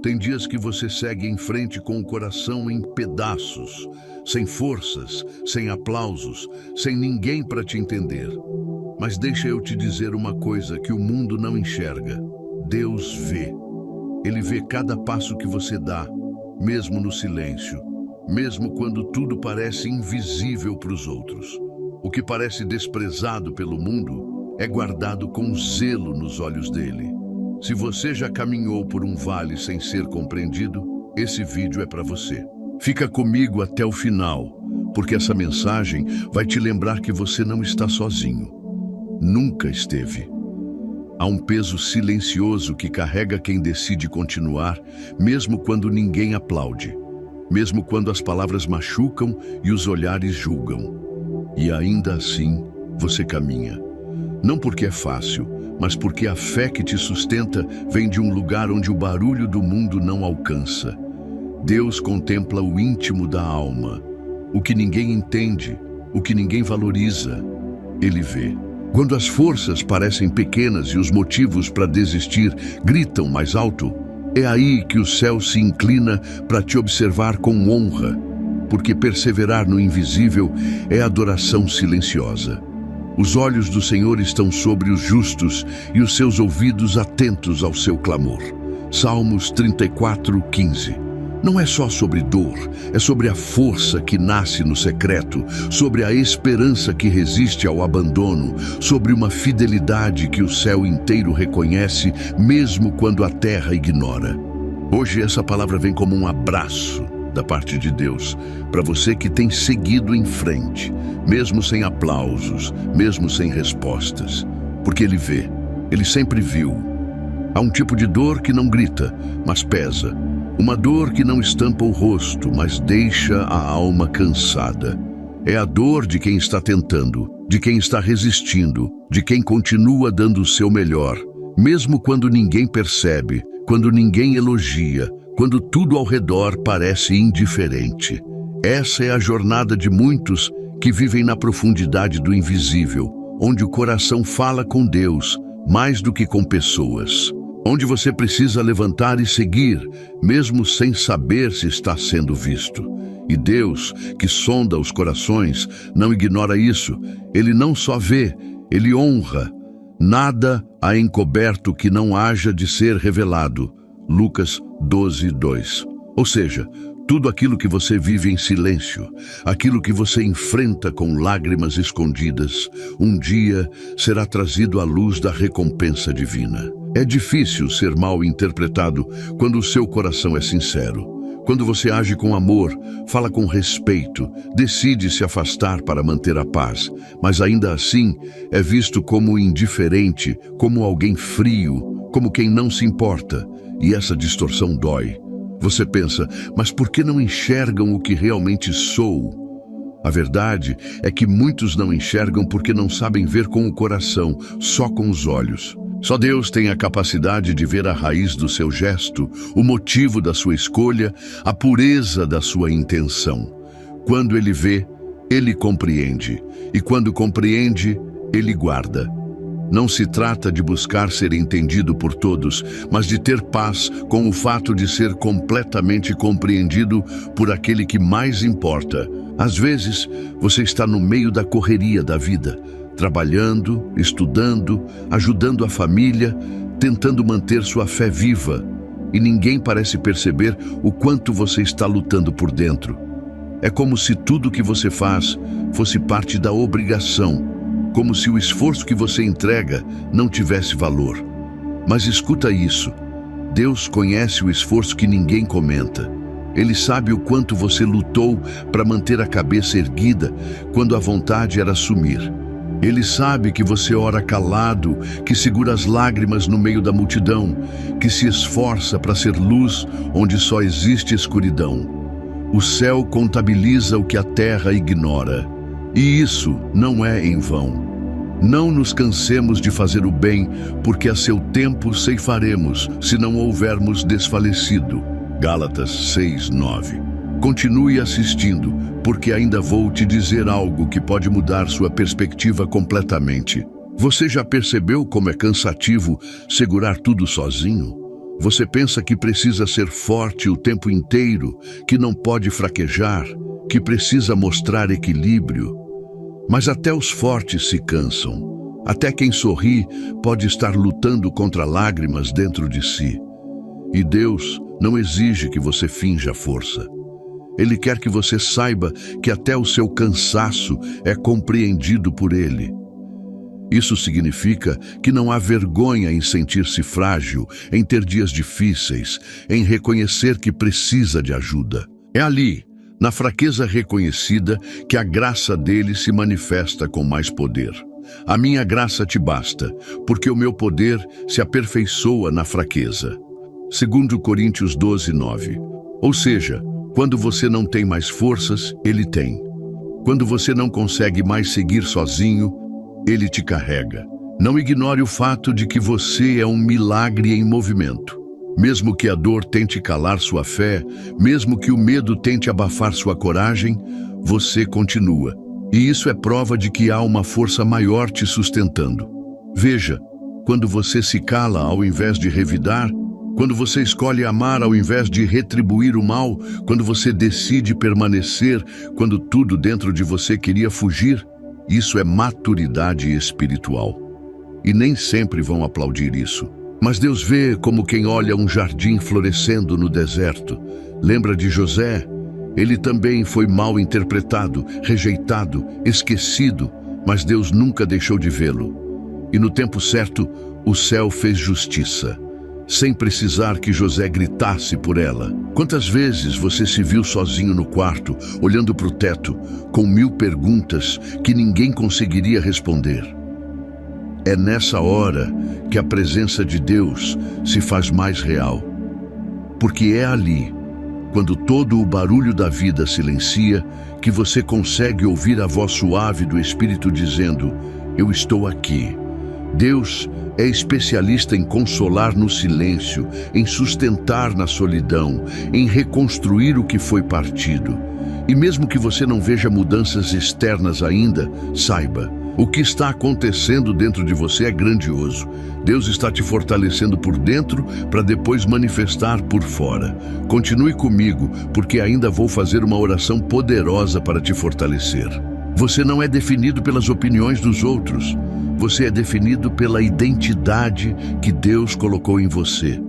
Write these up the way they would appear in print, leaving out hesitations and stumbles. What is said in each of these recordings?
Tem dias que você segue em frente com o coração em pedaços, sem forças, sem aplausos, sem ninguém para te entender. Mas deixa eu te dizer uma coisa que o mundo não enxerga. Deus vê. Ele vê cada passo que você dá, mesmo no silêncio, mesmo quando tudo parece invisível para os outros. O que parece desprezado pelo mundo é guardado com zelo nos olhos dele. Se você já caminhou por um vale sem ser compreendido, esse vídeo é para você. Fica comigo até o final, porque essa mensagem vai te lembrar que você não está sozinho. Nunca esteve. Há um peso silencioso que carrega quem decide continuar, mesmo quando ninguém aplaude, mesmo quando as palavras machucam e os olhares julgam. E ainda assim, você caminha. Não porque é fácil, mas porque a fé que te sustenta vem de um lugar onde o barulho do mundo não alcança. Deus contempla o íntimo da alma, o que ninguém entende, o que ninguém valoriza. Ele vê. Quando as forças parecem pequenas e os motivos para desistir gritam mais alto, é aí que o céu se inclina para te observar com honra, porque perseverar no invisível é adoração silenciosa. Os olhos do Senhor estão sobre os justos e os seus ouvidos atentos ao seu clamor. Salmos 34:15. Não é só sobre dor, é sobre a força que nasce no secreto, sobre a esperança que resiste ao abandono, sobre uma fidelidade que o céu inteiro reconhece, mesmo quando a terra ignora. Hoje essa palavra vem como um abraço da parte de Deus, para você que tem seguido em frente, mesmo sem aplausos, mesmo sem respostas, porque Ele vê, Ele sempre viu. Há um tipo de dor que não grita, mas pesa. Uma dor que não estampa o rosto, mas deixa a alma cansada. É a dor de quem está tentando, de quem está resistindo, de quem continua dando o seu melhor, mesmo quando ninguém percebe, quando ninguém elogia, quando tudo ao redor parece indiferente. Essa é a jornada de muitos que vivem na profundidade do invisível, onde o coração fala com Deus mais do que com pessoas. Onde você precisa levantar e seguir, mesmo sem saber se está sendo visto. E Deus, que sonda os corações, não ignora isso. Ele não só vê, Ele honra. Nada há encoberto que não haja de ser revelado. Lucas 12:2. Ou seja, tudo aquilo que você vive em silêncio, aquilo que você enfrenta com lágrimas escondidas, um dia será trazido à luz da recompensa divina. É difícil ser mal interpretado quando o seu coração é sincero. Quando você age com amor, fala com respeito, decide se afastar para manter a paz, mas ainda assim é visto como indiferente, como alguém frio, como quem não se importa. E essa distorção dói. Você pensa, mas por que não enxergam o que realmente sou? A verdade é que muitos não enxergam porque não sabem ver com o coração, só com os olhos. Só Deus tem a capacidade de ver a raiz do seu gesto, o motivo da sua escolha, a pureza da sua intenção. Quando Ele vê, Ele compreende. E quando compreende, Ele guarda. Não se trata de buscar ser entendido por todos, mas de ter paz com o fato de ser completamente compreendido por aquele que mais importa. Às vezes, você está no meio da correria da vida, trabalhando, estudando, ajudando a família, tentando manter sua fé viva, e ninguém parece perceber o quanto você está lutando por dentro. É como se tudo que você faz fosse parte da obrigação, como se o esforço que você entrega não tivesse valor. Mas escuta isso, Deus conhece o esforço que ninguém comenta. Ele sabe o quanto você lutou para manter a cabeça erguida quando a vontade era sumir. Ele sabe que você ora calado, que segura as lágrimas no meio da multidão, que se esforça para ser luz onde só existe escuridão. O céu contabiliza o que a terra ignora. E isso não é em vão. Não nos cansemos de fazer o bem, porque a seu tempo ceifaremos, se não houvermos desfalecido. Gálatas 6:9. Continue assistindo, porque ainda vou te dizer algo que pode mudar sua perspectiva completamente. Você já percebeu como é cansativo segurar tudo sozinho? Você pensa que precisa ser forte o tempo inteiro, que não pode fraquejar, que precisa mostrar equilíbrio. Mas até os fortes se cansam. Até quem sorri pode estar lutando contra lágrimas dentro de si. E Deus não exige que você finja força. Ele quer que você saiba que até o seu cansaço é compreendido por Ele. Isso significa que não há vergonha em sentir-se frágil, em ter dias difíceis, em reconhecer que precisa de ajuda. É ali, na fraqueza reconhecida, que a graça dele se manifesta com mais poder. A minha graça te basta, porque o meu poder se aperfeiçoa na fraqueza. 2 Coríntios 12:9. Ou seja, quando você não tem mais forças, Ele tem. Quando você não consegue mais seguir sozinho, Ele te carrega. Não ignore o fato de que você é um milagre em movimento. Mesmo que a dor tente calar sua fé, mesmo que o medo tente abafar sua coragem, você continua. E isso é prova de que há uma força maior te sustentando. Veja, quando você se cala ao invés de revidar, quando você escolhe amar ao invés de retribuir o mal, quando você decide permanecer, quando tudo dentro de você queria fugir, isso é maturidade espiritual. E nem sempre vão aplaudir isso. Mas Deus vê como quem olha um jardim florescendo no deserto. Lembra de José? Ele também foi mal interpretado, rejeitado, esquecido, mas Deus nunca deixou de vê-lo. E no tempo certo, o céu fez justiça, sem precisar que José gritasse por ela. Quantas vezes você se viu sozinho no quarto, olhando para o teto, com 1000 perguntas que ninguém conseguiria responder? É nessa hora que a presença de Deus se faz mais real. Porque é ali, quando todo o barulho da vida silencia, que você consegue ouvir a voz suave do Espírito dizendo: eu estou aqui. Deus é especialista em consolar no silêncio, em sustentar na solidão, em reconstruir o que foi partido. E mesmo que você não veja mudanças externas ainda, saiba, o que está acontecendo dentro de você é grandioso. Deus está te fortalecendo por dentro para depois manifestar por fora. Continue comigo, porque ainda vou fazer uma oração poderosa para te fortalecer. Você não é definido pelas opiniões dos outros. Você é definido pela identidade que Deus colocou em você.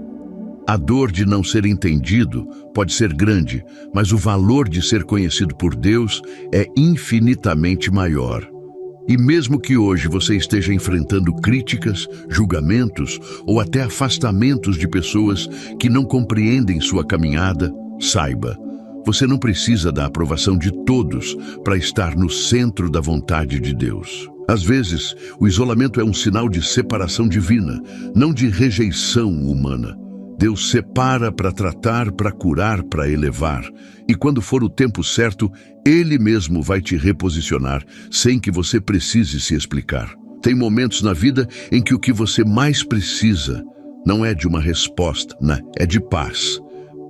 A dor de não ser entendido pode ser grande, mas o valor de ser conhecido por Deus é infinitamente maior. E mesmo que hoje você esteja enfrentando críticas, julgamentos ou até afastamentos de pessoas que não compreendem sua caminhada, saiba, você não precisa da aprovação de todos para estar no centro da vontade de Deus. Às vezes, o isolamento é um sinal de separação divina, não de rejeição humana. Deus separa para tratar, para curar, para elevar. E quando for o tempo certo, Ele mesmo vai te reposicionar, sem que você precise se explicar. Tem momentos na vida em que o que você mais precisa não é de uma resposta, né? É de paz.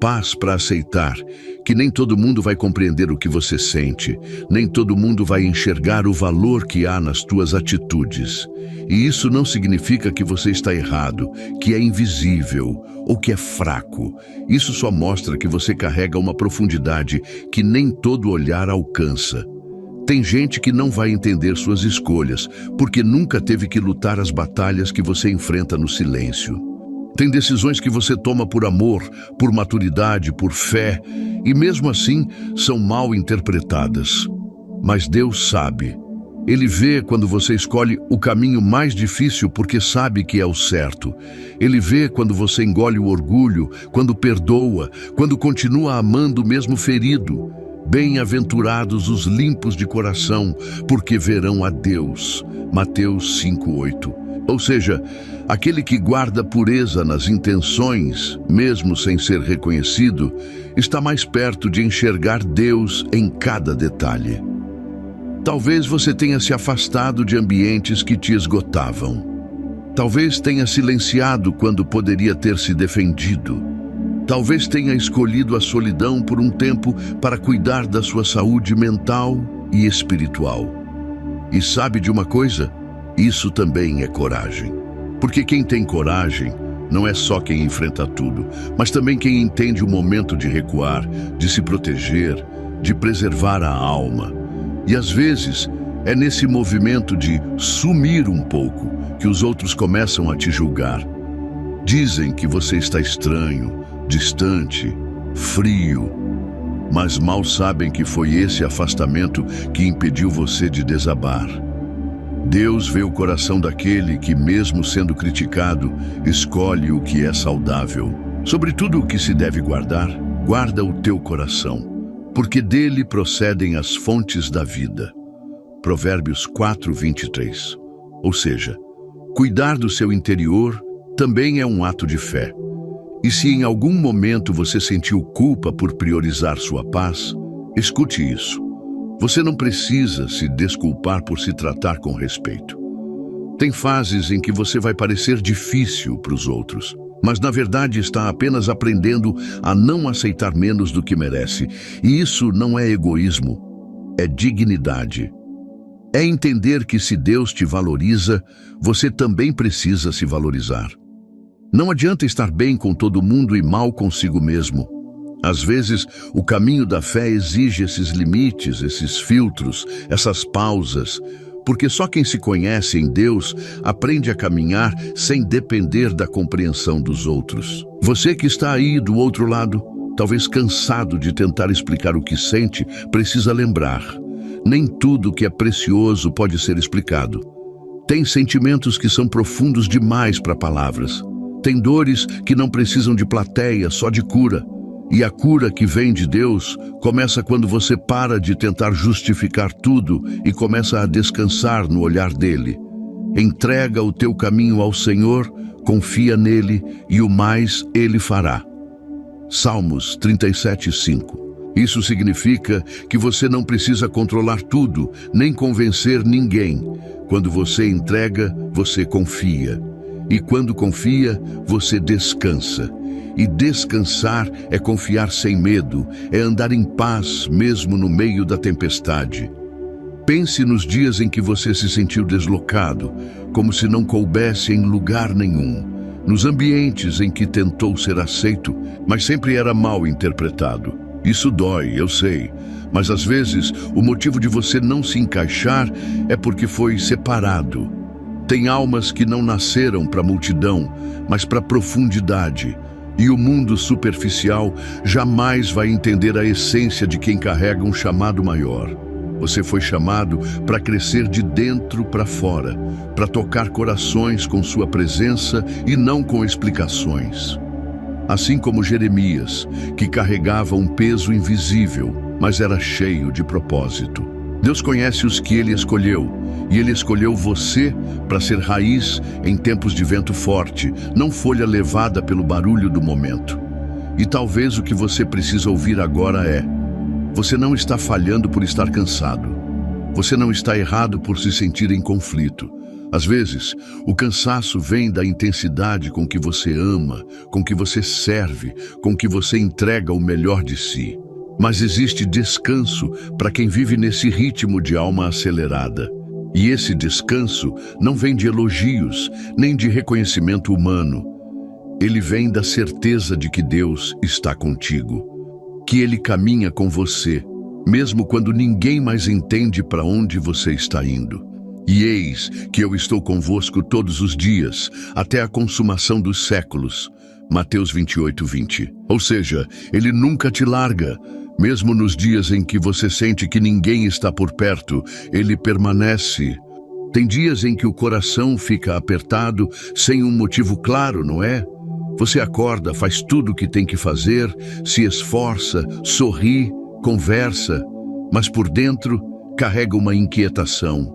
Paz para aceitar que nem todo mundo vai compreender o que você sente, nem todo mundo vai enxergar o valor que há nas tuas atitudes. E isso não significa que você está errado, que é invisível ou que é fraco. Isso só mostra que você carrega uma profundidade que nem todo olhar alcança. Tem gente que não vai entender suas escolhas, porque nunca teve que lutar as batalhas que você enfrenta no silêncio. Tem decisões que você toma por amor, por maturidade, por fé, e mesmo assim são mal interpretadas. Mas Deus sabe. Ele vê quando você escolhe o caminho mais difícil porque sabe que é o certo. Ele vê quando você engole o orgulho, quando perdoa, quando continua amando mesmo ferido. Bem-aventurados os limpos de coração, porque verão a Deus. Mateus 5:8. Ou seja, aquele que guarda pureza nas intenções, mesmo sem ser reconhecido, está mais perto de enxergar Deus em cada detalhe. Talvez você tenha se afastado de ambientes que te esgotavam. Talvez tenha silenciado quando poderia ter se defendido. Talvez tenha escolhido a solidão por um tempo para cuidar da sua saúde mental e espiritual. E sabe de uma coisa? Isso também é coragem. Porque quem tem coragem não é só quem enfrenta tudo, mas também quem entende o momento de recuar, de se proteger, de preservar a alma. E às vezes, é nesse movimento de sumir um pouco que os outros começam a te julgar. Dizem que você está estranho, distante, frio, mas mal sabem que foi esse afastamento que impediu você de desabar. Deus vê o coração daquele que, mesmo sendo criticado, escolhe o que é saudável. Sobre tudo o que se deve guardar, guarda o teu coração, porque dele procedem as fontes da vida. Provérbios 4:23. Ou seja, cuidar do seu interior também é um ato de fé. E se em algum momento você sentiu culpa por priorizar sua paz, escute isso. Você não precisa se desculpar por se tratar com respeito. Tem fases em que você vai parecer difícil para os outros, mas na verdade está apenas aprendendo a não aceitar menos do que merece. E isso não é egoísmo, é dignidade. É entender que se Deus te valoriza, você também precisa se valorizar. Não adianta estar bem com todo mundo e mal consigo mesmo. Às vezes, o caminho da fé exige esses limites, esses filtros, essas pausas, porque só quem se conhece em Deus aprende a caminhar sem depender da compreensão dos outros. Você que está aí do outro lado, talvez cansado de tentar explicar o que sente, precisa lembrar: nem tudo que é precioso pode ser explicado. Tem sentimentos que são profundos demais para palavras. Tem dores que não precisam de plateia, só de cura. E a cura que vem de Deus começa quando você para de tentar justificar tudo e começa a descansar no olhar dele. Entrega o teu caminho ao Senhor, confia nele e o mais ele fará. Salmos 37:5. Isso significa que você não precisa controlar tudo, nem convencer ninguém. Quando você entrega, você confia. E quando confia, você descansa. E descansar é confiar sem medo, é andar em paz mesmo no meio da tempestade. Pense nos dias em que você se sentiu deslocado, como se não coubesse em lugar nenhum. Nos ambientes em que tentou ser aceito, mas sempre era mal interpretado. Isso dói, eu sei, mas às vezes o motivo de você não se encaixar é porque foi separado. Tem almas que não nasceram para a multidão, mas para a profundidade. E o mundo superficial jamais vai entender a essência de quem carrega um chamado maior. Você foi chamado para crescer de dentro para fora, para tocar corações com sua presença e não com explicações. Assim como Jeremias, que carregava um peso invisível, mas era cheio de propósito. Deus conhece os que Ele escolheu, e Ele escolheu você para ser raiz em tempos de vento forte, não folha levada pelo barulho do momento. E talvez o que você precisa ouvir agora é: você não está falhando por estar cansado. Você não está errado por se sentir em conflito. Às vezes, o cansaço vem da intensidade com que você ama, com que você serve, com que você entrega o melhor de si. Mas existe descanso para quem vive nesse ritmo de alma acelerada. E esse descanso não vem de elogios, nem de reconhecimento humano. Ele vem da certeza de que Deus está contigo, que Ele caminha com você, mesmo quando ninguém mais entende para onde você está indo. E eis que eu estou convosco todos os dias, até a consumação dos séculos. Mateus 28:20. Ou seja, Ele nunca te larga. Mesmo nos dias em que você sente que ninguém está por perto, Ele permanece. Tem dias em que o coração fica apertado sem um motivo claro, não é? Você acorda, faz tudo o que tem que fazer, se esforça, sorri, conversa, mas por dentro carrega uma inquietação,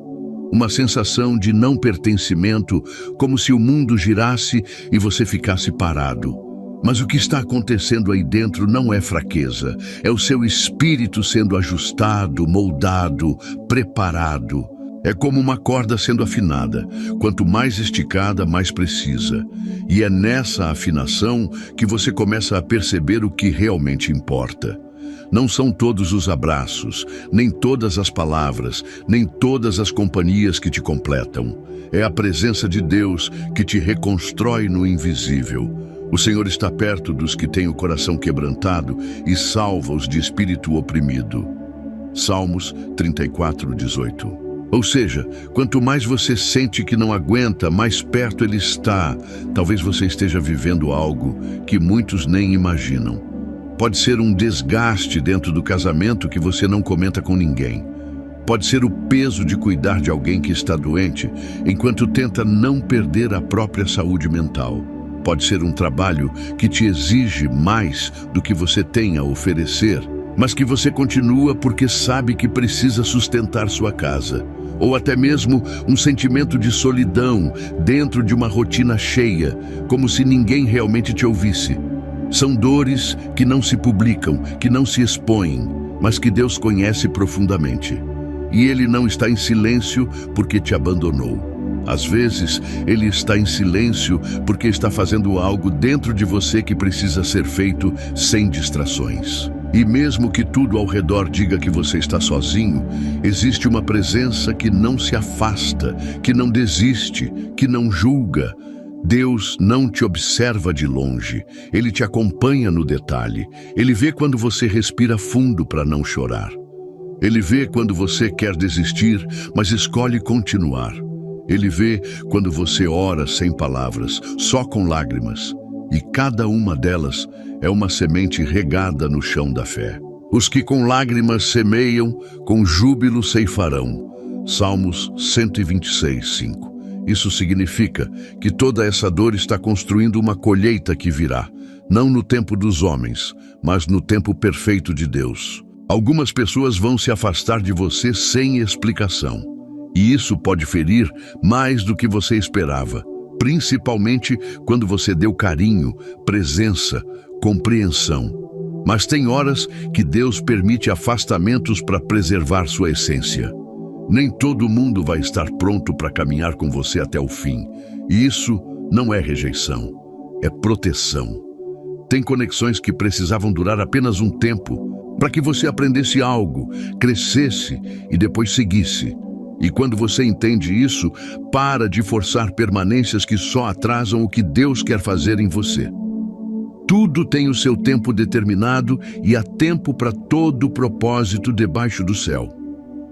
uma sensação de não pertencimento, como se o mundo girasse e você ficasse parado. Mas o que está acontecendo aí dentro não é fraqueza, é o seu espírito sendo ajustado, moldado, preparado. É como uma corda sendo afinada. Quanto mais esticada, mais precisa. E é nessa afinação que você começa a perceber o que realmente importa. Não são todos os abraços, nem todas as palavras, nem todas as companhias que te completam. É a presença de Deus que te reconstrói no invisível. O Senhor está perto dos que têm o coração quebrantado e salva os de espírito oprimido. Salmos 34:18. Ou seja, quanto mais você sente que não aguenta, mais perto Ele está. Talvez você esteja vivendo algo que muitos nem imaginam. Pode ser um desgaste dentro do casamento que você não comenta com ninguém. Pode ser o peso de cuidar de alguém que está doente, enquanto tenta não perder a própria saúde mental. Pode ser um trabalho que te exige mais do que você tem a oferecer, mas que você continua porque sabe que precisa sustentar sua casa. Ou até mesmo um sentimento de solidão dentro de uma rotina cheia, como se ninguém realmente te ouvisse. São dores que não se publicam, que não se expõem, mas que Deus conhece profundamente. E Ele não está em silêncio porque te abandonou. Às vezes, Ele está em silêncio porque está fazendo algo dentro de você que precisa ser feito sem distrações. E mesmo que tudo ao redor diga que você está sozinho, existe uma presença que não se afasta, que não desiste, que não julga. Deus não te observa de longe, Ele te acompanha no detalhe. Ele vê quando você respira fundo para não chorar. Ele vê quando você quer desistir, mas escolhe continuar. Ele vê quando você ora sem palavras, só com lágrimas. E cada uma delas é uma semente regada no chão da fé. Os que com lágrimas semeiam, com júbilo ceifarão. Salmos 126:5. Isso significa que toda essa dor está construindo uma colheita que virá, não no tempo dos homens, mas no tempo perfeito de Deus. Algumas pessoas vão se afastar de você sem explicação. E isso pode ferir mais do que você esperava, principalmente quando você deu carinho, presença, compreensão. Mas tem horas que Deus permite afastamentos para preservar sua essência. Nem todo mundo vai estar pronto para caminhar com você até o fim. E isso não é rejeição, é proteção. Tem conexões que precisavam durar apenas um tempo, para que você aprendesse algo, crescesse e depois seguisse. E quando você entende isso, para de forçar permanências que só atrasam o que Deus quer fazer em você. Tudo tem o seu tempo determinado e há tempo para todo propósito debaixo do céu.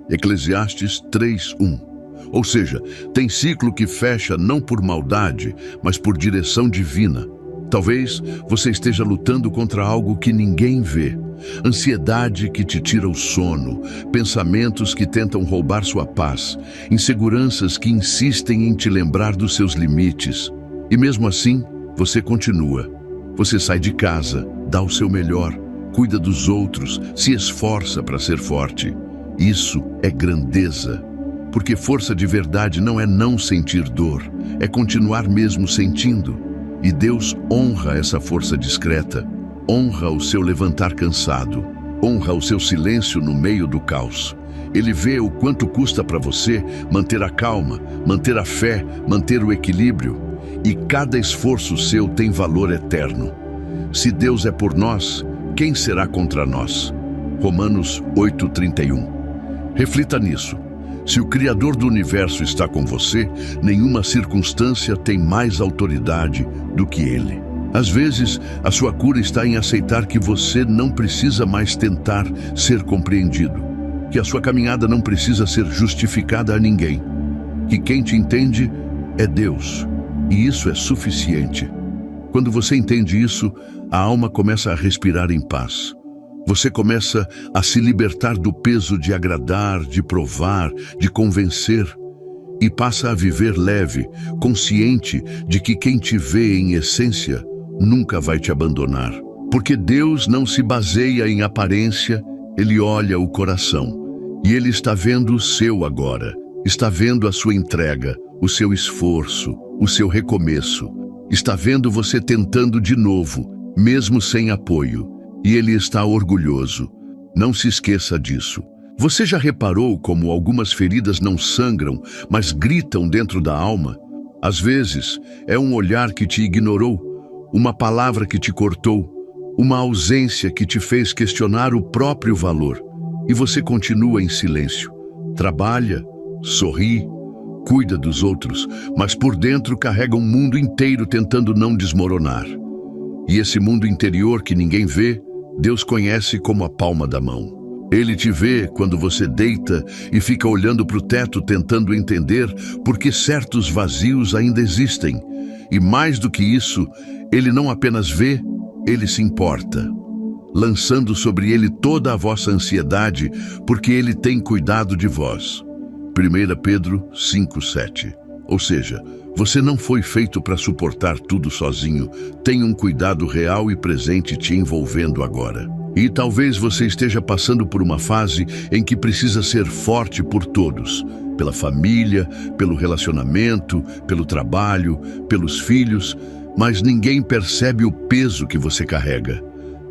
Eclesiastes 3:1. Ou seja, tem ciclo que fecha não por maldade, mas por direção divina. Talvez você esteja lutando contra algo que ninguém vê. Ansiedade que te tira o sono, pensamentos que tentam roubar sua paz, inseguranças que insistem em te lembrar dos seus limites. E mesmo assim, você continua. Você sai de casa, dá o seu melhor, cuida dos outros, se esforça para ser forte. Isso é grandeza, porque força de verdade não é não sentir dor, é continuar mesmo sentindo. E Deus honra essa força discreta, honra o seu levantar cansado, honra o seu silêncio no meio do caos. Ele vê o quanto custa para você manter a calma, manter a fé, manter o equilíbrio. E cada esforço seu tem valor eterno. Se Deus é por nós, quem será contra nós? Romanos 8:31. Reflita nisso. Se o Criador do Universo está com você, nenhuma circunstância tem mais autoridade do que Ele. Às vezes, a sua cura está em aceitar que você não precisa mais tentar ser compreendido, que a sua caminhada não precisa ser justificada a ninguém, que quem te entende é Deus, e isso é suficiente. Quando você entende isso, a alma começa a respirar em paz. Você começa a se libertar do peso de agradar, de provar, de convencer, e passa a viver leve, consciente de que quem te vê em essência nunca vai te abandonar. Porque Deus não se baseia em aparência, Ele olha o coração. E Ele está vendo o seu agora, está vendo a sua entrega, o seu esforço, o seu recomeço. Está vendo você tentando de novo, mesmo sem apoio. E Ele está orgulhoso. Não se esqueça disso. Você já reparou como algumas feridas não sangram, mas gritam dentro da alma? Às vezes, é um olhar que te ignorou, uma palavra que te cortou, Uma ausência que te fez questionar o próprio valor. E você continua em silêncio. Trabalha, sorri, cuida dos outros, mas por dentro carrega um mundo inteiro tentando não desmoronar. E esse mundo interior que ninguém vê, Deus conhece como a palma da mão. Ele te vê quando você deita e fica olhando para o teto tentando entender por que certos vazios ainda existem. E mais do que isso, Ele não apenas vê, Ele se importa, lançando sobre Ele toda a vossa ansiedade, porque Ele tem cuidado de vós. 1 Pedro 5:7. Ou seja, você não foi feito para suportar tudo sozinho. Tem um cuidado real e presente te envolvendo agora. E talvez você esteja passando por uma fase em que precisa ser forte por todos. Pela família, pelo relacionamento, pelo trabalho, pelos filhos, mas ninguém percebe o peso que você carrega.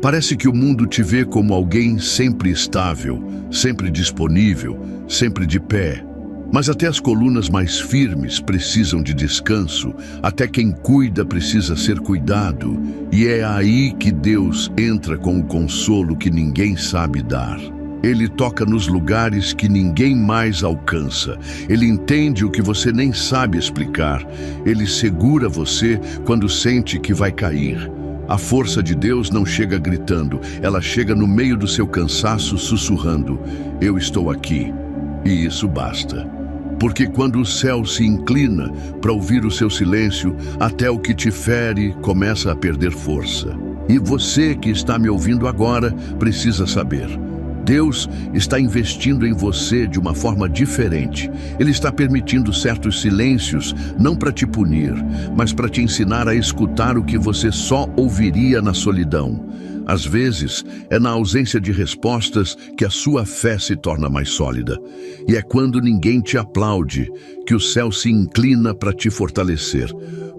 Parece que o mundo te vê como alguém sempre estável, sempre disponível, sempre de pé. Mas até as colunas mais firmes precisam de descanso, até quem cuida precisa ser cuidado. E é aí que Deus entra com o consolo que ninguém sabe dar. Ele toca nos lugares que ninguém mais alcança. Ele entende o que você nem sabe explicar. Ele segura você quando sente que vai cair. A força de Deus não chega gritando, ela chega no meio do seu cansaço sussurrando: eu estou aqui. E isso basta. Porque quando o céu se inclina para ouvir o seu silêncio, até o que te fere começa a perder força. E você que está me ouvindo agora precisa saber: Deus está investindo em você de uma forma diferente. Ele está permitindo certos silêncios, não para te punir, mas para te ensinar a escutar o que você só ouviria na solidão. Às vezes, é na ausência de respostas que a sua fé se torna mais sólida. E é quando ninguém te aplaude que o céu se inclina para te fortalecer.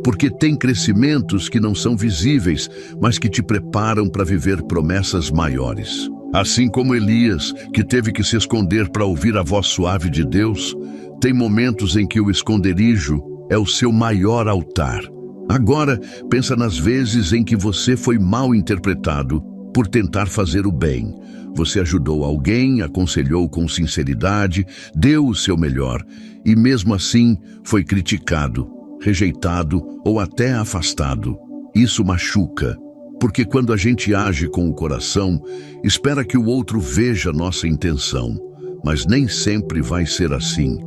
Porque tem crescimentos que não são visíveis, mas que te preparam para viver promessas maiores. Assim como Elias, que teve que se esconder para ouvir a voz suave de Deus, tem momentos em que o esconderijo é o seu maior altar. Agora, pensa nas vezes em que você foi mal interpretado por tentar fazer o bem. Você ajudou alguém, aconselhou com sinceridade, deu o seu melhor e mesmo assim foi criticado, rejeitado ou até afastado. Isso machuca, porque quando a gente age com o coração, espera que o outro veja nossa intenção. Mas nem sempre vai ser assim.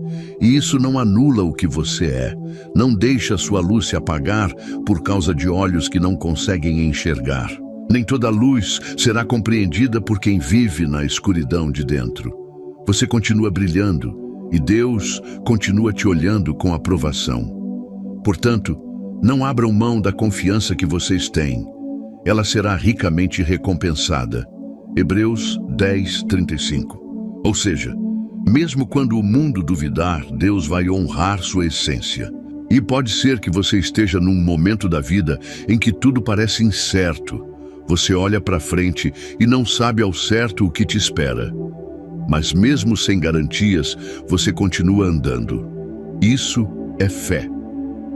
E isso não anula o que você é. Não deixa sua luz se apagar por causa de olhos que não conseguem enxergar. Nem toda luz será compreendida por quem vive na escuridão de dentro. Você continua brilhando e Deus continua te olhando com aprovação. Portanto, não abram mão da confiança que vocês têm. Ela será ricamente recompensada. Hebreus 10:35. Ou seja, mesmo quando o mundo duvidar, Deus vai honrar sua essência. E pode ser que você esteja num momento da vida em que tudo parece incerto. Você olha para frente e não sabe ao certo o que te espera. Mas mesmo sem garantias, você continua andando. Isso é fé.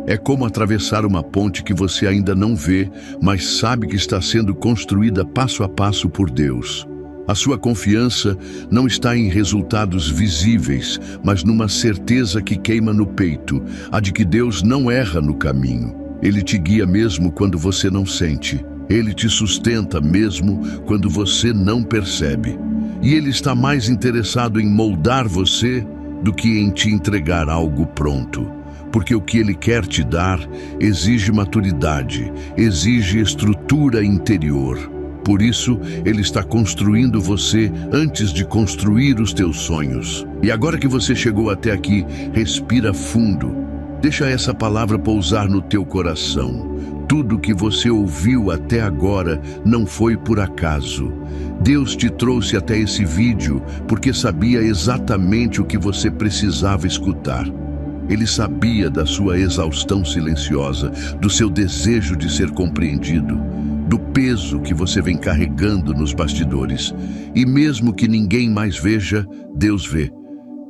É como atravessar uma ponte que você ainda não vê, mas sabe que está sendo construída passo a passo por Deus. A sua confiança não está em resultados visíveis, mas numa certeza que queima no peito, a de que Deus não erra no caminho. Ele te guia mesmo quando você não sente. Ele te sustenta mesmo quando você não percebe. E Ele está mais interessado em moldar você do que em te entregar algo pronto. Porque o que Ele quer te dar exige maturidade, exige estrutura interior. Por isso, Ele está construindo você antes de construir os teus sonhos. E agora que você chegou até aqui, respira fundo. Deixa essa palavra pousar no teu coração. Tudo que você ouviu até agora não foi por acaso. Deus te trouxe até esse vídeo porque sabia exatamente o que você precisava escutar. Ele sabia da sua exaustão silenciosa, do seu desejo de ser compreendido, do peso que você vem carregando nos bastidores. E mesmo que ninguém mais veja, Deus vê.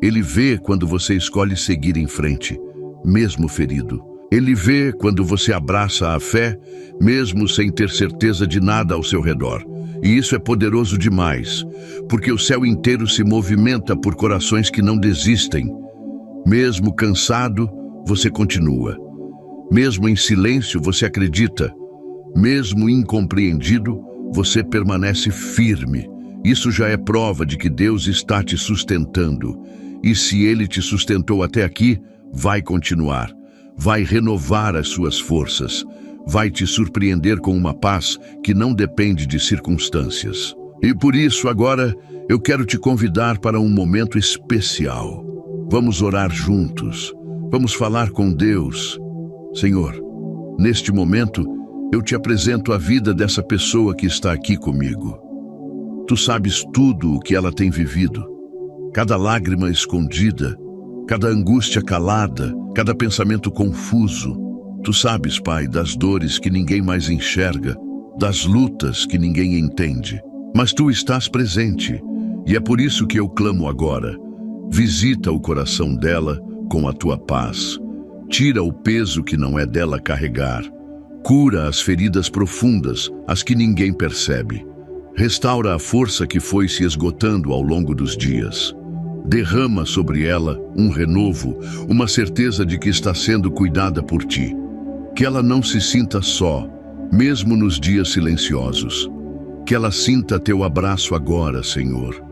Ele vê quando você escolhe seguir em frente, mesmo ferido, Ele vê quando você abraça a fé, mesmo sem ter certeza de nada ao seu redor. E isso é poderoso demais, porque o céu inteiro se movimenta por corações que não desistem. Mesmo cansado, você continua. Mesmo em silêncio, você acredita. Mesmo incompreendido, você permanece firme. Isso já é prova de que Deus está te sustentando. E se Ele te sustentou até aqui, vai continuar. Vai renovar as suas forças. Vai te surpreender com uma paz que não depende de circunstâncias. E por isso, agora, eu quero te convidar para um momento especial. Vamos orar juntos. Vamos falar com Deus. Senhor, neste momento, eu te apresento a vida dessa pessoa que está aqui comigo. Tu sabes tudo o que ela tem vivido. Cada lágrima escondida, cada angústia calada, cada pensamento confuso. Tu sabes, Pai, das dores que ninguém mais enxerga, das lutas que ninguém entende. Mas Tu estás presente, e é por isso que eu clamo agora. Visita o coração dela com a Tua paz. Tira o peso que não é dela carregar. Cura as feridas profundas, as que ninguém percebe. Restaura a força que foi se esgotando ao longo dos dias. Derrama sobre ela um renovo, uma certeza de que está sendo cuidada por Ti. Que ela não se sinta só, mesmo nos dias silenciosos. Que ela sinta Teu abraço agora, Senhor.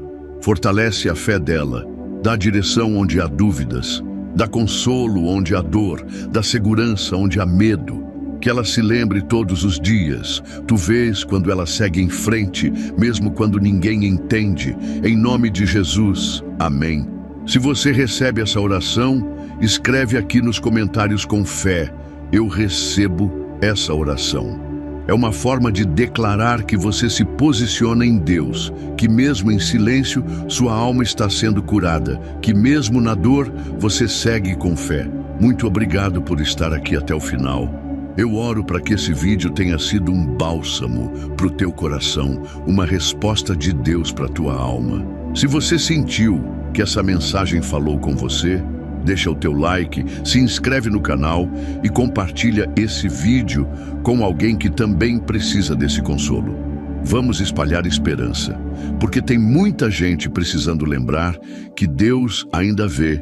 Fortalece a fé dela, dá direção onde há dúvidas, dá consolo onde há dor, dá segurança onde há medo. Que ela se lembre todos os dias. Tu vês quando ela segue em frente, mesmo quando ninguém entende. Em nome de Jesus. Amém. Se você recebe essa oração, escreve aqui nos comentários com fé. Eu recebo essa oração. É uma forma de declarar que você se posiciona em Deus, que mesmo em silêncio, sua alma está sendo curada, que mesmo na dor, você segue com fé. Muito obrigado por estar aqui até o final. Eu oro para que esse vídeo tenha sido um bálsamo para o teu coração, uma resposta de Deus para a tua alma. Se você sentiu que essa mensagem falou com você, deixa o teu like, se inscreve no canal e compartilha esse vídeo com alguém que também precisa desse consolo. Vamos espalhar esperança, porque tem muita gente precisando lembrar que Deus ainda vê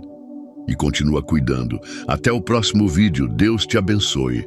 e continua cuidando. Até o próximo vídeo. Deus te abençoe.